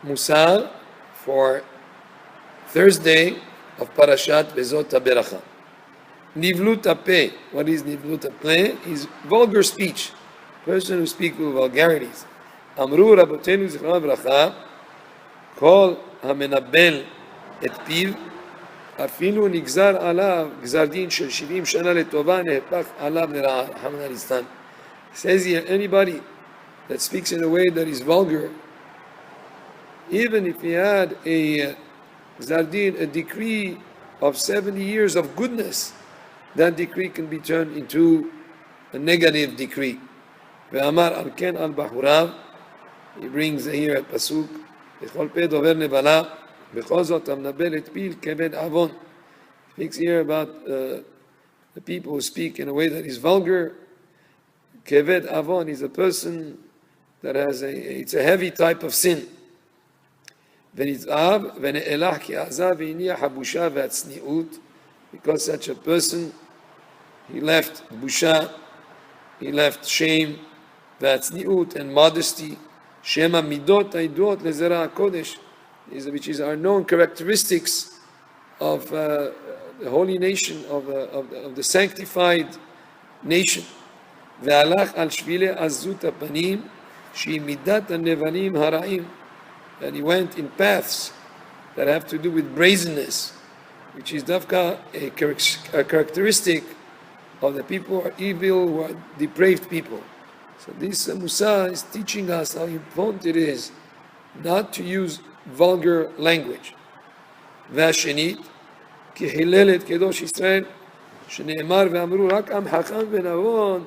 mussar for Thursday of Parashat Vezot Haberacha. Nivlut Apeh. What is Nivlut Apeh? Is vulgar speech. Person who speaks with vulgarities. Amru Rabotenu Zichronam Livracha, Kol HaMenabel Et Piv, Afilu Nigzar Alav, Gzar Din Shel 70 Shana Letova, Nehepach Alav Nera'ah. Hamad Alistan. Says here, anybody that speaks in a way that is vulgar, even if he had a Gzar Din, a decree of 70 years of goodness, that decree can be turned into a negative decree. Ve'amar al-ken al-bahurav, he brings here at Pasuk, B'chol peh dover nevala, b'chol zot amnabel et pil keved avon. Speaks here about the people who speak in a way that is vulgar. Keved avon is a person that has it's a heavy type of sin. V'nitzav v'ne'elah ki azav v'iniach habusha v'atzniut, because such a person, he left busha, he left shame, v'atzniut, and modesty, shema midot haidot lezera hakodesh, which is our known characteristics of the holy nation, of the sanctified nation. Ve'alach al shvile azut hapanim, shi midat hanevalim hara'im, and he went in paths that have to do with brazenness, which is dafka a characteristic of the people who are evil, who are depraved people. So this mussar is teaching us how important it is not to use vulgar language. והשנית, כי חילל את קדוש ישראל, שנאמר ואמרו רק עם חכם ונבון,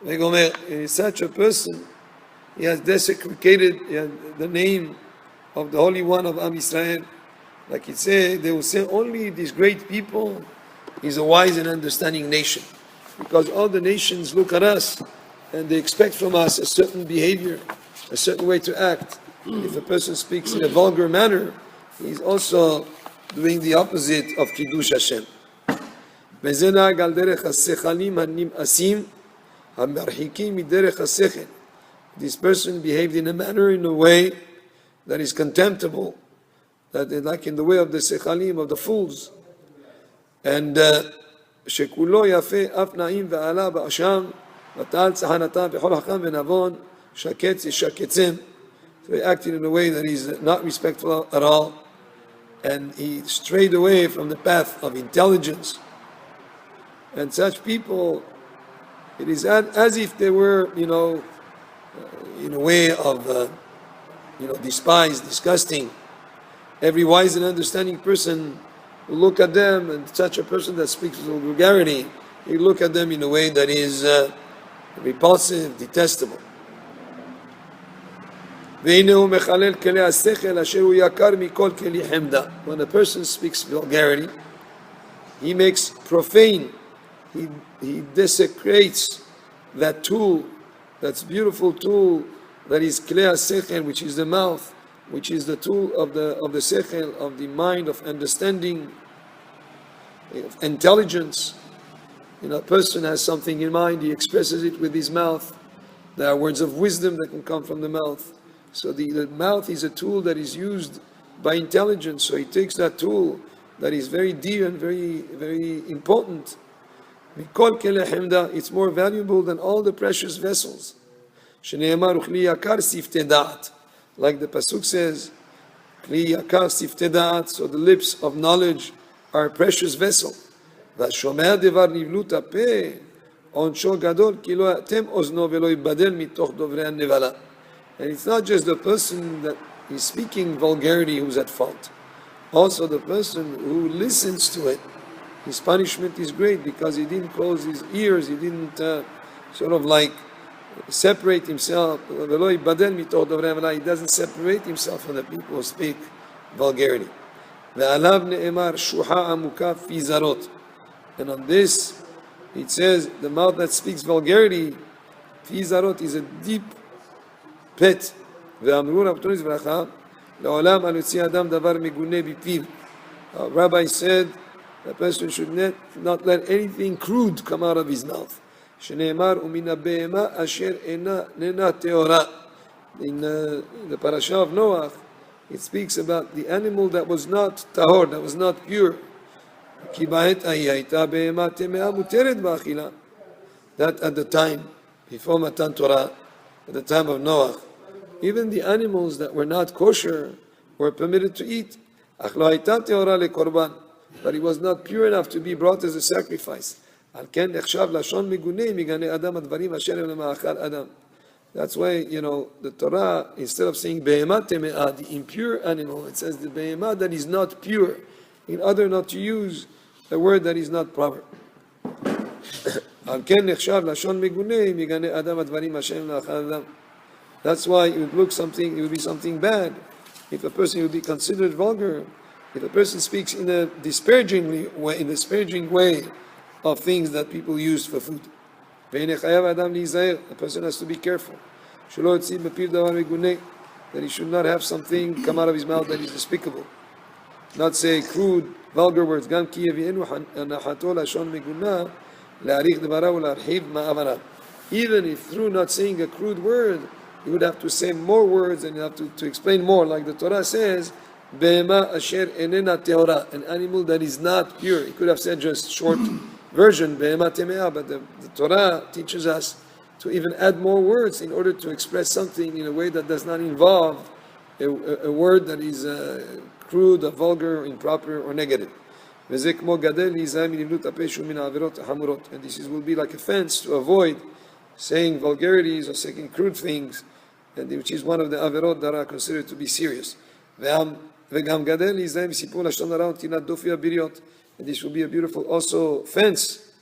וגומר, such a person, he has desecrated the name of the Holy One of Am Yisrael. Like it said, they will say only these great people is a wise and understanding nation. Because all the nations look at us and they expect from us a certain behavior, a certain way to act. If a person speaks in a vulgar manner, he's also doing the opposite of Kiddush Hashem. וזה נהג על דרך השכלים הנמאסים המרחיקים מדרך השכל. This person behaved in a manner, in a way that is contemptible, that is like in the way of the sechalim, of the fools. And שכולו יפה אף נעים ועלה באשם ותעל צחנתם וכל חכם ונבון שקץ ישקצם. So he acted in a way that is not respectful at all, and he strayed away from the path of intelligence. And such people, it is as if they were, in a way of, despised, disgusting. Every wise and understanding person will look at them, and such a person that speaks with vulgarity, he look at them in a way that is repulsive, detestable. When a person speaks vulgarity, he makes profane, he desecrates that tool, that beautiful tool that is klei sechel, which is the mouth, which is the tool of the sechel, of the mind, of understanding, of intelligence. A person has something in mind, he expresses it with his mouth. There are words of wisdom that can come from the mouth. So the mouth is a tool that is used by intelligence. So he takes that tool that is very dear and very, very important. It's more valuable than all the precious vessels. Like the Pasuk says, so the lips of knowledge are a precious vessel. And it's not just the person that is speaking vulgarity who's at fault. Also the person who listens to it, his punishment is great because he didn't close his ears, he didn't separate himself. He doesn't separate himself from the people who speak vulgarity. And on this, it says, the mouth that speaks vulgarity, fizarot, is a deep pit. Rabbi said, the person should not let anything crude come out of his mouth. in the parasha of Noah, it speaks about the animal that was not tahor, that was not pure. That at the time, before Matan Torah, at the time of Noah, even the animals that were not kosher were permitted to eat. But it was not pure enough to be brought as a sacrifice. That's why, the Torah, instead of saying behemat teme'ah, the impure animal, it says the behemat that is not pure, in order not to use a word that is not proper. That's why it would be something bad if a person would be considered vulgar, if a person speaks in a disparaging way of things that people use for food. A person has to be careful that he should not have something come out of his mouth that is despicable. Not say crude, vulgar words. Even if through not saying a crude word, you would have to say more words and you have to explain more. Like the Torah says, Behema asher enena teora, an animal that is not pure. He could have said just short version, Behema temeah, but the Torah teaches us to even add more words in order to express something in a way that does not involve a word that is crude or vulgar, improper, or negative. And this will be like a fence to avoid saying vulgarities or saying crude things, and which is one of the averot that are considered to be serious. And this will be a beautiful also fence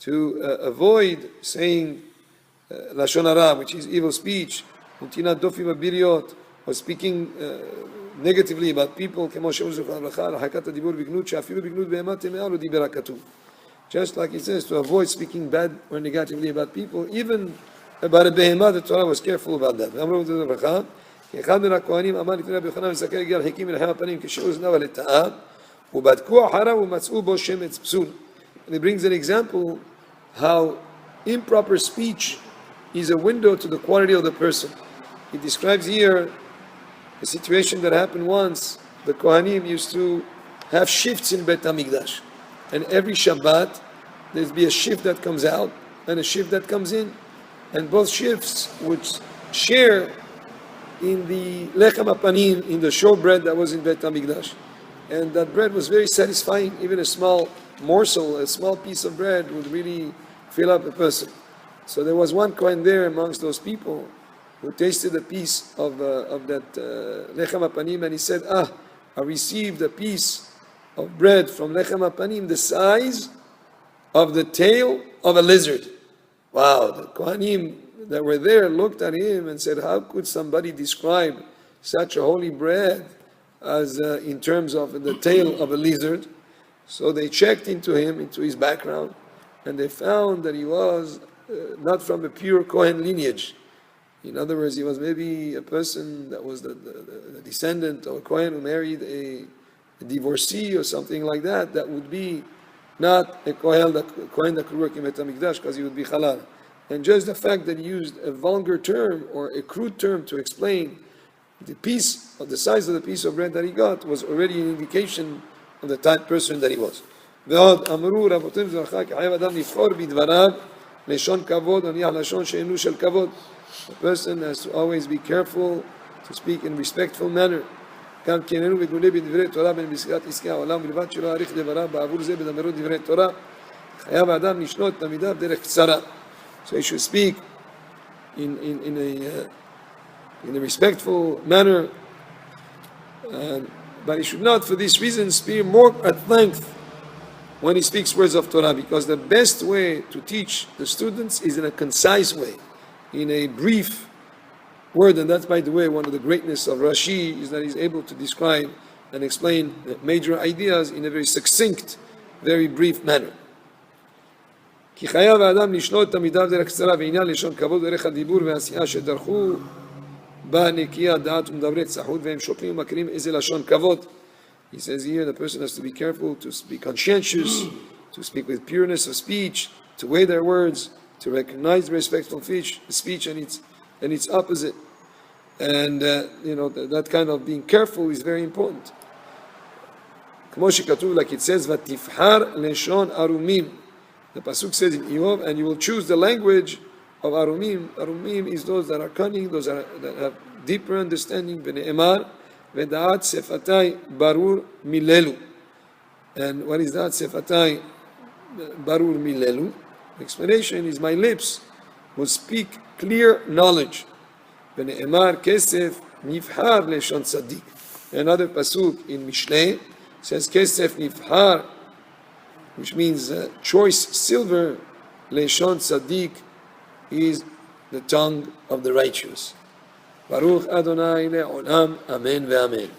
to avoid saying lashon hara, which is evil speech, or speaking negatively about people. Just like it says, to avoid speaking bad or negatively about people, even about a behemah, the Torah was careful about that. And it brings an example how improper speech is a window to the quality of the person. He describes here a situation that happened once. The Kohanim used to have shifts in Bet HaMikdash. And every Shabbat, there'd be a shift that comes out and a shift that comes in. And both shifts would share in the lechem hapanim, in the showbread that was in Bet HaMikdash. And that bread was very satisfying. Even a small morsel, a small piece of bread would really fill up a person. So there was one Kohen there amongst those people who tasted a piece of that lechem hapanim, and he said, I received a piece of bread from lechem hapanim the size of the tail of a lizard. Wow, the Kohanim that were there looked at him and said, how could somebody describe such a holy bread as in terms of the tail of a lizard? So they checked into him, into his background, and they found that he was not from a pure Kohen lineage. In other words, he was maybe a person that was the descendant of a Kohen who married a divorcee or something like that. That would be not a Kohen that could work in Bet HaMikdash, because he would be halal. And just the fact that he used a vulgar term or a crude term to explain the piece of the size of the piece of bread that he got was already an indication of the type person that he was. The person has to always be careful to speak in a respectful manner. So he should speak in a respectful manner, but he should not, for this reason, speak more at length when he speaks words of Torah, because the best way to teach the students is in a concise way, in a brief word. And that's, by the way, one of the greatness of Rashi, is that he's able to describe and explain major ideas in a very succinct, very brief manner. כי חייב האדם לשנות תלמידיו דרך קצרה, ועניין לשון כבוד דרך הדיבור והעשייה שדרכו בה נקייה דעת ומדברי צחות, והם שוקלים ומכירים איזה לשון כבוד. He says here the person has to be careful to be conscientious, to speak with pureness of speech, to weigh their words, to recognize respectful speech and its opposite. And that kind of being careful is very important. כמו שכתוב, like it says, ותבחר לשון ערומים. The pasuk says in Iyov, and you will choose the language of Arumim. Arumim is those that are cunning, those that have deeper understanding. V'ne'emar, v'da'at sefatai barur milelu. And what is that? Sefatai barur milelu. The explanation is my lips will speak clear knowledge. V'ne'emar kesef nifhar leshon tzaddik. Another pasuk in Mishlei says kesef nifhar, which means choice silver, leshon tzaddik, is the tongue of the righteous. Baruch Adonai le'olam, amen ve'amen.